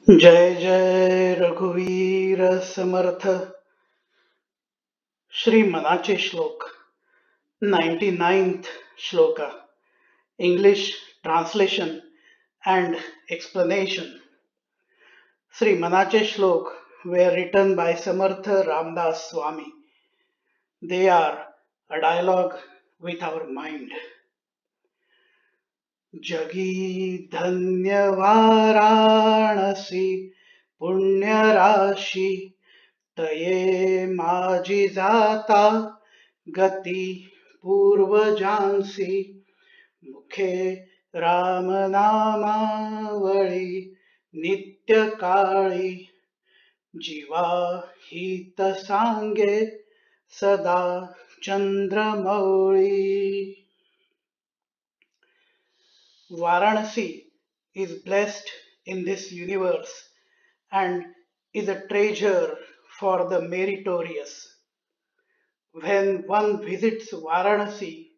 जय जय रघुवीर समर्थ। श्री मनाचे श्लोक 99th shloka. English translation and explanation. Shri Manache Shlok were written by Samarth Ramdas Swami. They are a dialogue with our mind. Jagī dhaṅya vārāṇasī puṇyarāshī tayemāji jāta gatī pūrvajāṅsī mukhe Rāmanāmavaḷī nityakāḻī jivā hīta sāṅge sadā Caṅdramauḻī. Vārāṇasī is blessed in this universe and is a treasure for the meritorious. When one visits Vārāṇasī,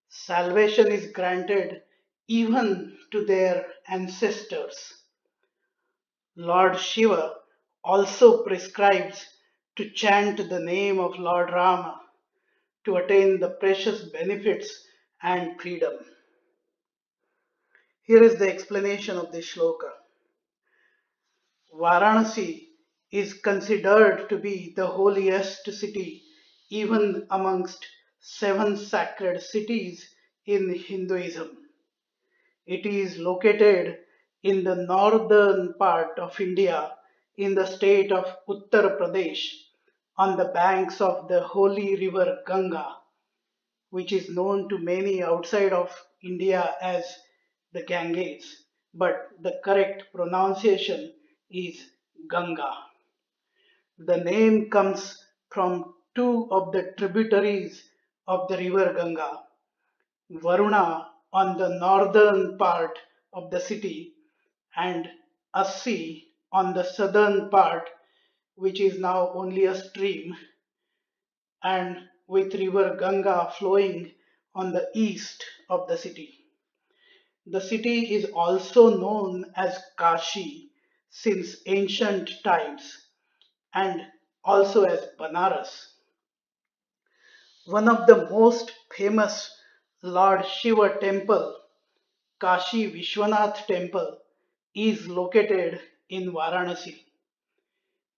salvation is granted even to their ancestors. Lord Shiva also prescribes to chant the name of Lord Rama to attain the precious benefits and freedom. Here is the explanation of this shloka. Vārāṇasī is considered to be the holiest city even amongst 7 sacred cities in Hinduism. It is located in the northern part of India in the state of Uttar Pradesh on the banks of the holy river Ganga, which is known to many outside of India as the Ganges, but the correct pronunciation is Ganga. The name comes from 2 of the tributaries of the river Ganga, Varuna on the northern part of the city and Assi on the southern part, which is now only a stream, and with river Ganga flowing on the east of the city. The city is also known as Kashi since ancient times and also as Banaras. One of the most famous Lord Shiva temple, Kashi Vishwanath temple, is located in Vārāṇasī.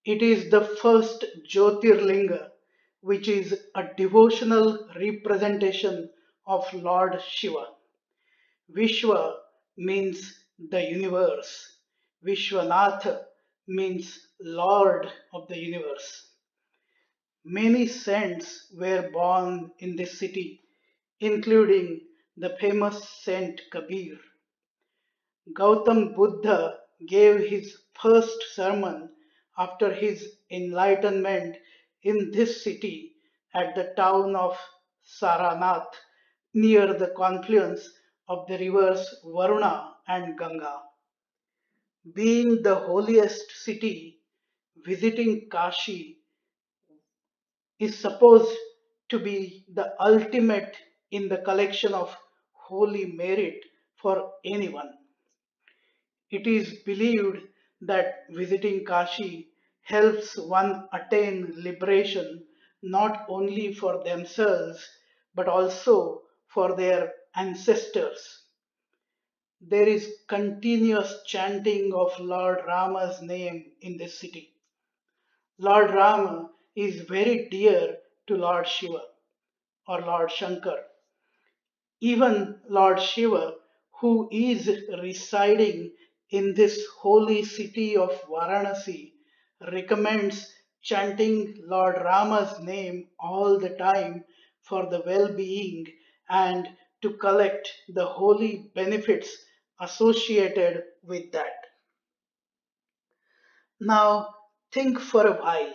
It is the first Jyotirlinga, which is a devotional representation of Lord Shiva. Vishwa means the universe. Vishwanatha means Lord of the universe. Many saints were born in this city, including the famous Saint Kabir. Gautam Buddha gave his first sermon after his enlightenment in this city at the town of Saranath near the confluence of the rivers Varuna and Ganga. Being the holiest city, visiting Kashi is supposed to be the ultimate in the collection of holy merit for anyone. It is believed that visiting Kashi helps one attain liberation not only for themselves but also for their ancestors. There is continuous chanting of Lord Rama's name in this city. Lord Rama is very dear to Lord Shiva or Lord Shankar. Even Lord Shiva, who is residing in this holy city of Vārāṇasī, recommends chanting Lord Rama's name all the time for the well-being and to collect the holy benefits associated with that. Now think for a while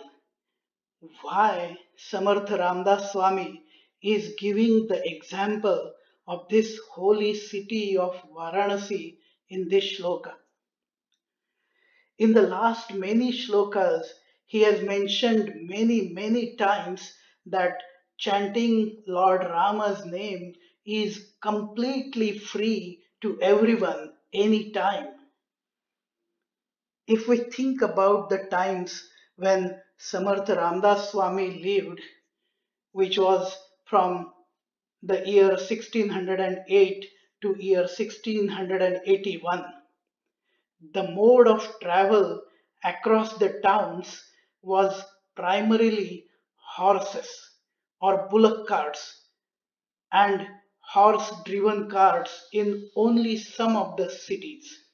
why Samarth Ramdas Swami is giving the example of this holy city of Vārāṇasī in this shloka. In the last many shlokas, he has mentioned many times that chanting Lord Rama's name is completely free to everyone anytime. If we think about the times when Samarth Ramdas Swami lived, which was from the year 1608 to year 1681, the mode of travel across the towns was primarily horses or bullock carts and horse-driven carts in only some of the cities.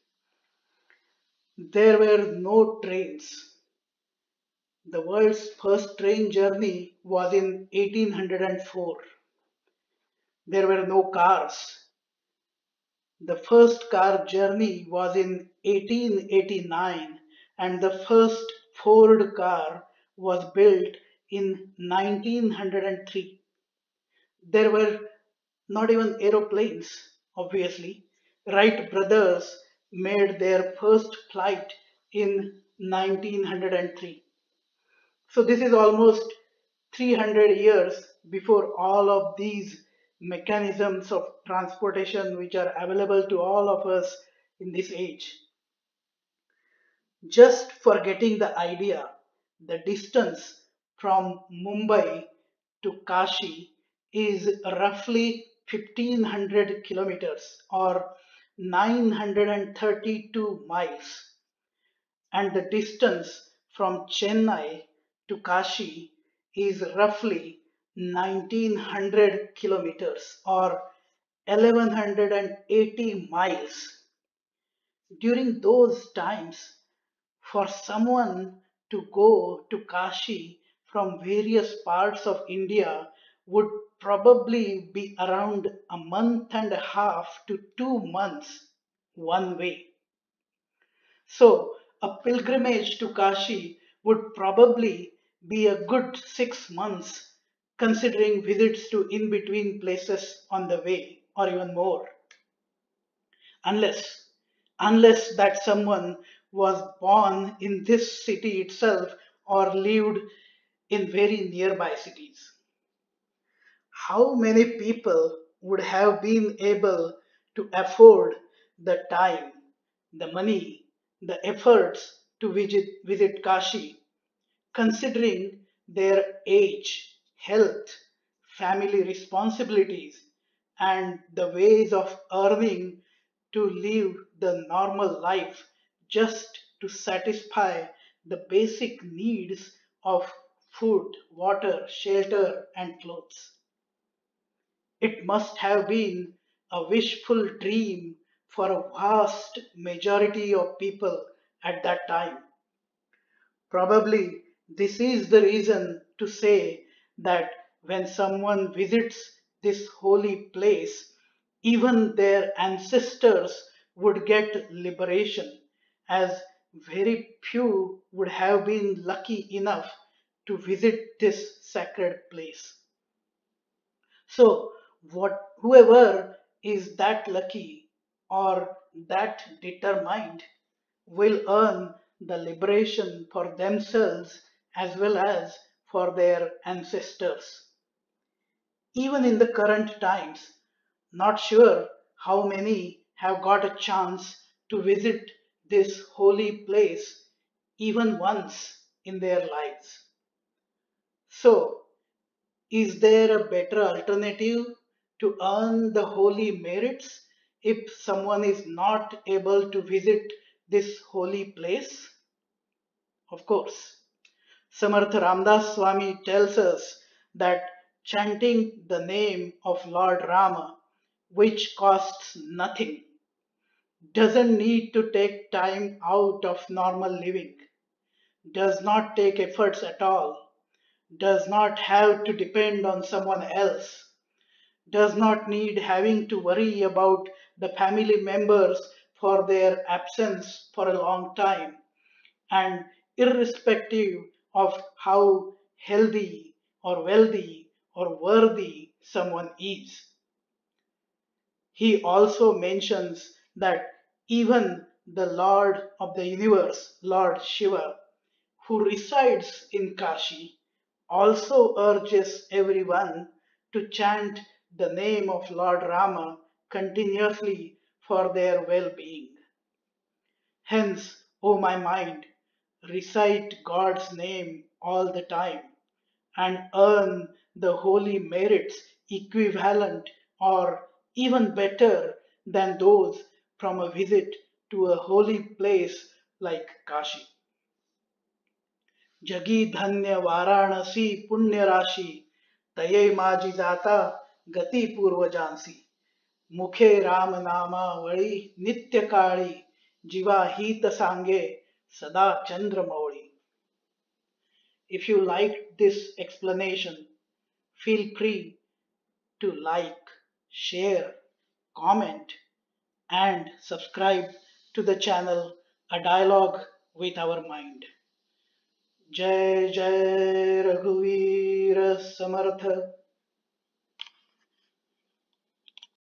There were no trains. The world's first train journey was in 1804. There were no cars. The first car journey was in 1889 and the first Ford car was built in 1903. There were not even aeroplanes, obviously. Wright brothers made their first flight in 1903. So this is almost 300 years before all of these mechanisms of transportation which are available to all of us in this age. Just for getting the idea, the distance from Mumbai to Kashi is roughly 1500 kilometers or 932 miles, and the distance from Chennai to Kashi is roughly 1900 kilometers or 1180 miles. During those times, for someone to go to Kashi from various parts of India would probably be around a month and a half to 2 months one way. So, a pilgrimage to Kashi would probably be a good 6 months considering visits to in between places on the way, or even more. Unless, unless that someone was born in this city itself or lived in very nearby cities. How many people would have been able to afford the time, the money, the efforts to visit Kashi, considering their age, health, family responsibilities, and the ways of earning to live the normal life just to satisfy the basic needs of food, water, shelter, and clothes. It must have been a wishful dream for a vast majority of people at that time. Probably this is the reason to say that when someone visits this holy place, even their ancestors would get liberation, as very few would have been lucky enough to visit this sacred place. So, whoever is that lucky or that determined will earn the liberation for themselves as well as for their ancestors. Even in the current times, not sure how many have got a chance to visit this holy place even once in their lives. So, is there a better alternative to earn the holy merits if someone is not able to visit this holy place? Of course, Samarth Ramdas Swami tells us that chanting the name of Lord Rama, which costs nothing, doesn't need to take time out of normal living, does not take efforts at all, does not have to depend on someone else, does not need having to worry about the family members for their absence for a long time, and irrespective of how healthy or wealthy or worthy someone is. He also mentions that even the Lord of the universe, Lord Shiva, who resides in Kashi, also urges everyone to chant the name of Lord Rama continuously for their well being. Hence, O my mind, recite God's name all the time and earn the holy merits equivalent or even better than those from a visit to a holy place like Kashi. Jagī dhaṅya vārāṇasī puṇyarāshī tayemāji jāta gatī pūrvajāṅsī mukhe Rāmanāmavaļī nityakāḻī jivā hīta sāṅge sadā Caṅdramauļī. If you liked this explanation, feel free to like, share, comment, and subscribe to the channel A Dialogue with Our Mind. Jai Jai Raghuveer Samarth